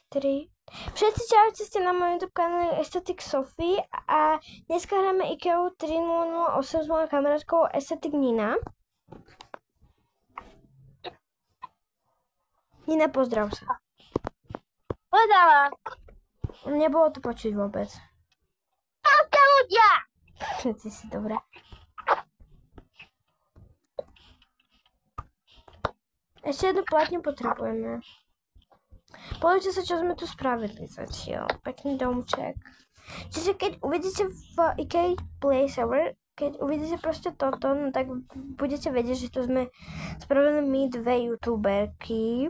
3. Všetci čaute, ste na mojom YouTube kanále Aesthetic Sophie a dneska hráme IKEA 3008 s mojou kamarátkou Aesthetic Nina. Nina, pozdrav sa. Pozdrav. Nebolo to počuť vôbec. Čaute ľudia. Všetci si dobré. Ešte jednu platňu potrebujeme. Pozrite sa, čo sme tu spravili zatiaľ. Pekný domček. Čiže keď uvidíte v IKEA Play Server, keď uvidíte proste toto, no tak budete vedieť, že to sme spravili my dve youtuberky.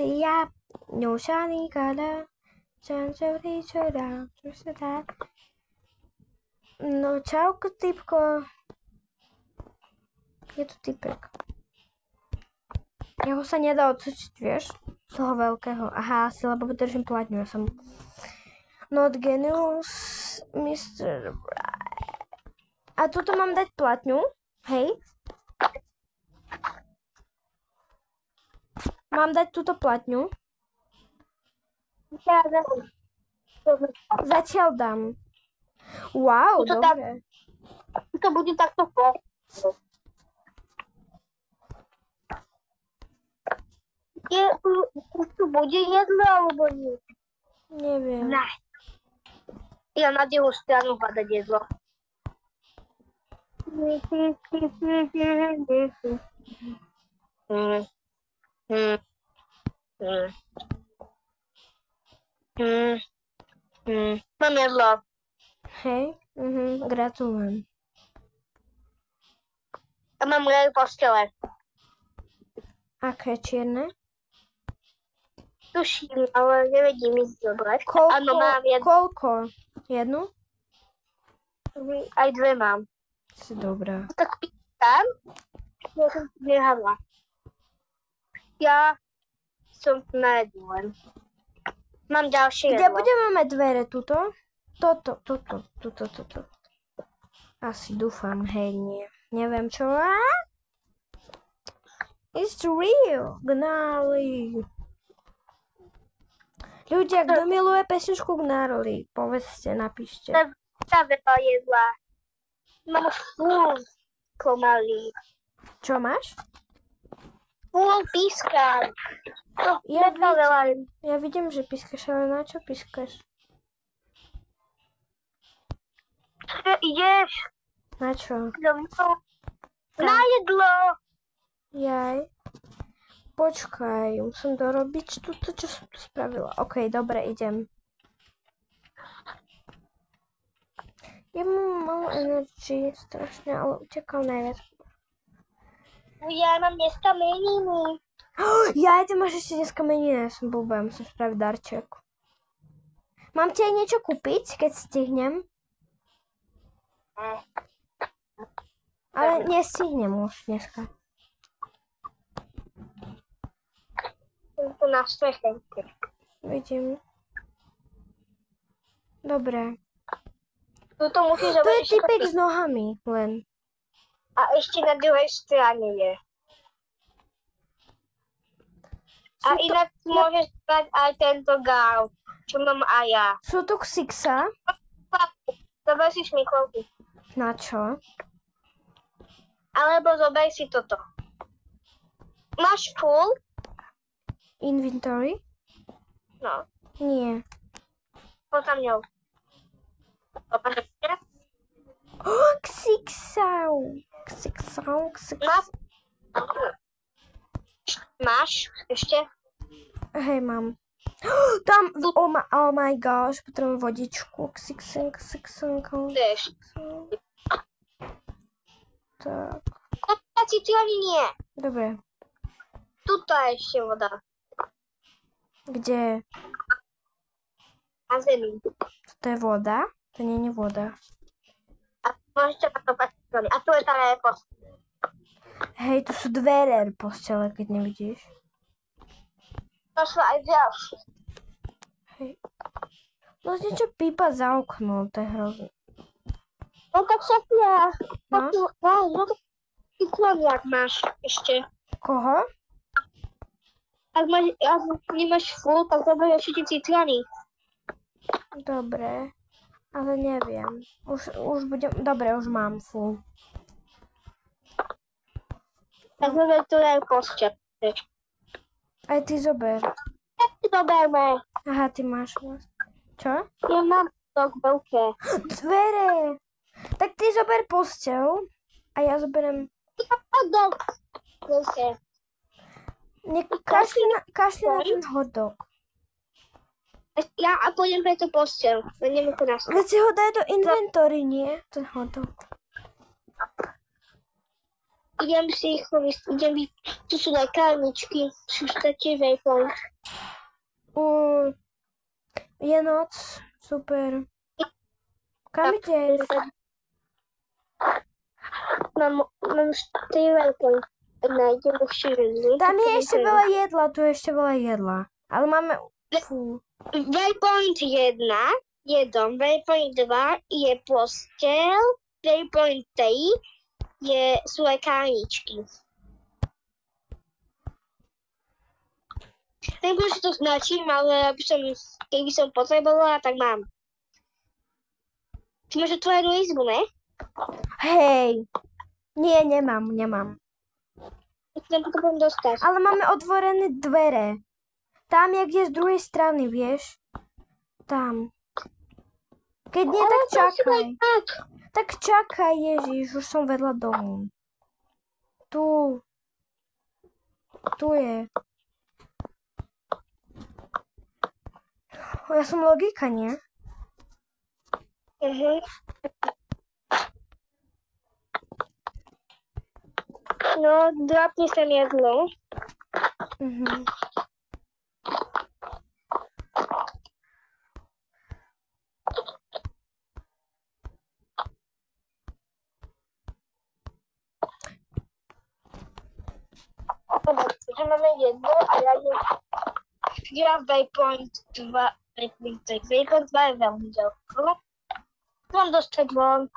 Ja, ňušaný kala, šančový čorá, čo sa dá. No čauko, typko. Je tu typek. Jeho sa nedá odsúčiť, vieš? Toho veľkého. Aha, asi lebo držím platňu. Ja som not genius, Mr. A tuto mám dať platňu. Hej. Mám dať túto platňu. Zatiaľ dám. Wow, dobre. To bude takto po. Tu bude jedlo alebo nie? Neviem. Ne. Ja na druhú stranu hľadať jedlo. Mám jedlo. Hej, gratulujem. A mám postele. Aké čierne? Tuším, ale nevedím ísť dobre. Áno, mám jednu. Koľko? Jednu? Aj dve mám. Si dobrá. Tak pýtam, ja som tu behadla. Ja som na jednu len. Mám ďalšie Kde jedlo. budeme mať dvere? Tuto? Toto. Asi dúfam, hej, nie. Neviem čo. It's real. Gnarly. Ľudia, kto miluje pesničku Gnarly? Povedzte, napíšte. Tá veľa jedla. Mám full pomaly. Čo máš? Full pískam. Ja vidím, že pískaš, ale na čo pískaš? Ideš? Na čo? Na jedlo. Jaj. Počkaj, musím dorobiť túto, čo som tu spravila. OK, dobre, idem. Ja mám malú energii, strašne, ale utekal najviac. Ja mám dneska meniny. Ja, ty máš ešte dneska meniny, ja som blbá, musím spraviť darček. Mám ti aj niečo kúpiť, keď stihnem? Ale nestihnem už dneska. Tu na streche. Vidím. Dobre. Tuto musíš To je zobrať typek s nohami len. a ešte na druhej strane je. A inak môžeš dať aj tento gál, čo mám aj ja. Sú tu ksixa? Zober si šmyklovku. Na čo? Alebo zober si toto. Máš full? Inventory? No. Nie. Poď tam ňou. Ksixa. Máš ešte? Hej, mám. Tam, oh my gosh, potrebujem vodičku. Ksixa. Vieš. Tak. Koľko si tu ani nie. Dobre. Tuto je ešte voda. Kde? Na zemi. To je voda? To nie je voda. A môžete patopať strany. A tu je tá postele. Hej, tu sú dvere postele, keď nevidíš. To sú aj ďalšie. Hej. No niečo pípa za okno, to je hrozné. No tak Sofia. No? No, ty cykloniak máš ešte. Koho? Ak nemáš full, tak zober ešte tie citrony. Dobre. Ale neviem. Už budem... Dobre, už mám full. Tak zober to aj postel. Aj ty zober. Zoberme. Aha, ty máš vlastne. Čo? Ja mám tak veľké. Dvere! Tak ty zober postel a ja zoberiem... Hotdog. Veľké. Kašli na ten hotdog. Ja a pôjdem pre tú postel. Ideme to na stôl. Veď si ho daj do inventory, nie? Ten hotdog. Idem si ich tu sú lekárničky. Sú také Waypoint. Je noc. Super. Kam ideš? Mám 4 Waypoint. Nájdem už Tam je ešte veľa jedla, tu je ešte veľa jedla. Ale máme... Fú. Waypoint 1 je dom, Waypoint 2 je postel, Waypoint 3 sú lekárničky. Neviem, že to značím, ale keby som potrebovala, tak mám. Ty máš otvorenú izbu, ne? Hej. Nie, nemám. Tam potrebujem dostať. Ale máme otvorené dvere. Tam, jak je z druhej strany, vieš? Tam. Keď nie, tak čakaj. Tak čakaj, Ježiš, už som vedľa domu. Tu je. Ja som logika, nie? No, drapni sem jedlo. Že máme jedlo a ja Waypoint 2, Waypoint 2 je veľmi ďaleko. Mám dostať von.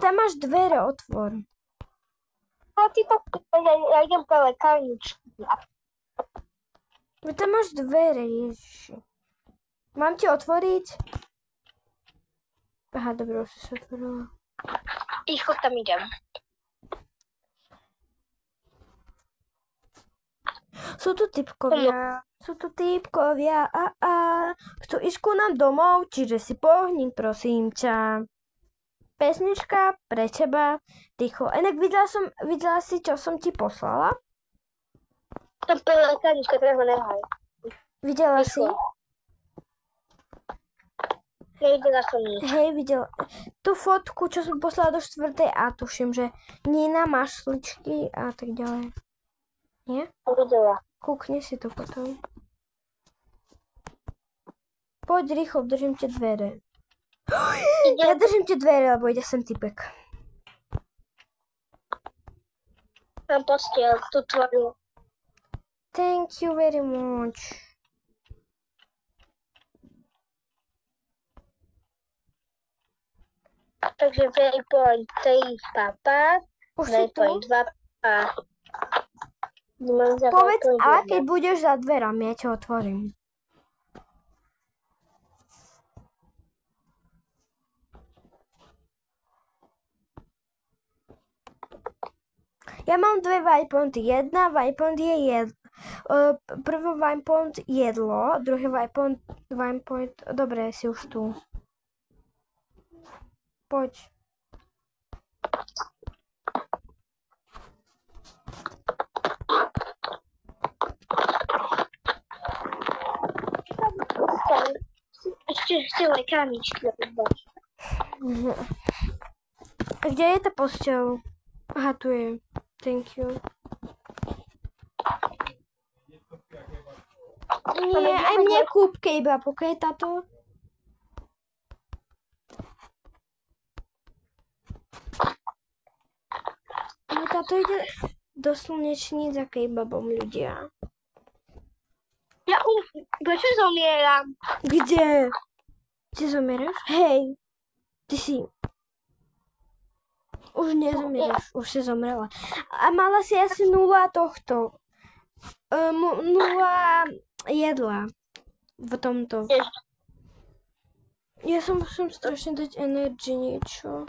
Tam máš dvere, otvor. A ty to, ja idem pre lekárničku. Tam máš dvere, Ježiši. Mám ti otvoriť? Aha, dobre, už si sa otvorila. Ticho tam idem. Sú tu typkovia, chcú ísť ku nám domov, čiže si pohni, prosím ťa. Pesnička pre teba, ticho. Inak videla si, čo som ti poslala? Tam pre lekárnička, ktorého nehaj. Videla si? Nevidela som nič. Hej, videla. Tú fotku, čo som poslala do 4. a tuším, že Nina, mašličky a tak ďalej. Nie? Videla. Kúkni si to potom. Poď rýchlo, držím ti dvere. Ja držím ti dvere, lebo ide sem typek. Mám postiel, tu tvoju. Thank you very much. Takže Waypoint 3 papa, Už si tu? Waypoint 2 papa. Povedz a, keď budeš za dverami, ja ťa otvorím. Ja mám dve Waypointy. Jedna Waypoint je jedlo. Prvý Waypoint jedlo, druhý Waypoint... Dobre, si už tu. Poď. Ešte lekárničky. Kde je tá posteľ? Aha, tu je. Thank you. Nie, aj mne kúp kebab, ok, táto? No táto ide do slnečníc za kebabom, ľudia. Prečo zomieram? Kde? Ty zomieraš? Hej, ty si... Už nezomíraš, už si zomrela. A mala si asi 0 tohto. 0 jedla v tomto. Ja som musím strašne dať energy niečo.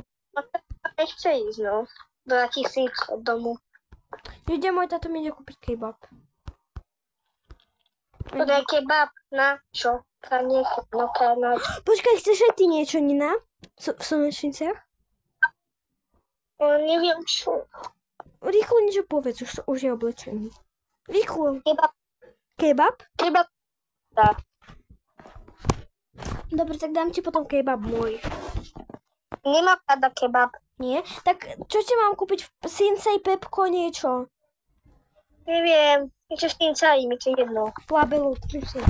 Nechce ísť, no. 2000 od domu. Ľudia, môj táto mi ide kúpiť kebab. To je kebab, na čo? Na čo? Počkaj, chceš aj ty niečo, Nina? V slnečniciach? Neviem čo. Rýchlo niečo povedz, už je oblečený. Rýchlo. Kebab. Kebab? Kebab. Tak. Dobre, tak dám ti potom kebab môj. Nemá pada kebab. Nie? Tak čo ti mám kúpiť? Sinsei, Pepko, niečo? Neviem. Niečo s tým celým, je to jedno. Labelu, musím.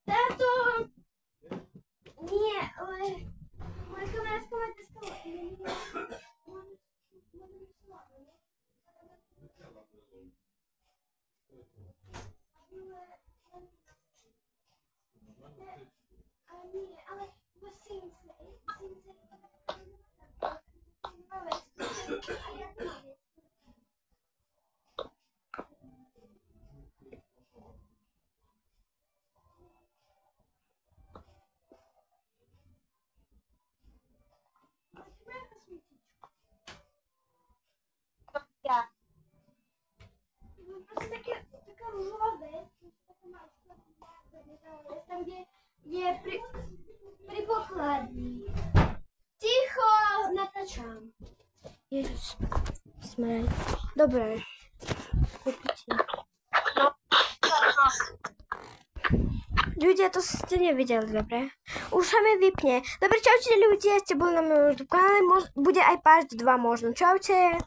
Táto... Nie, ale... Moja kamarátka má dneska... Nie, ale Sinsei... Ja. Taká rúžová vec, taká maličká vec, tam, kde je pri pochladni. Ticho, natáčam. Ježiš, smraj. Dobre. Kúpite. Ľudia, to ste nevideli, dobre? Už sa mi vypne. Dobre, čaute ľudia, ste boli na mojom YouTube kanále, bude aj part 2 možno. Čaute.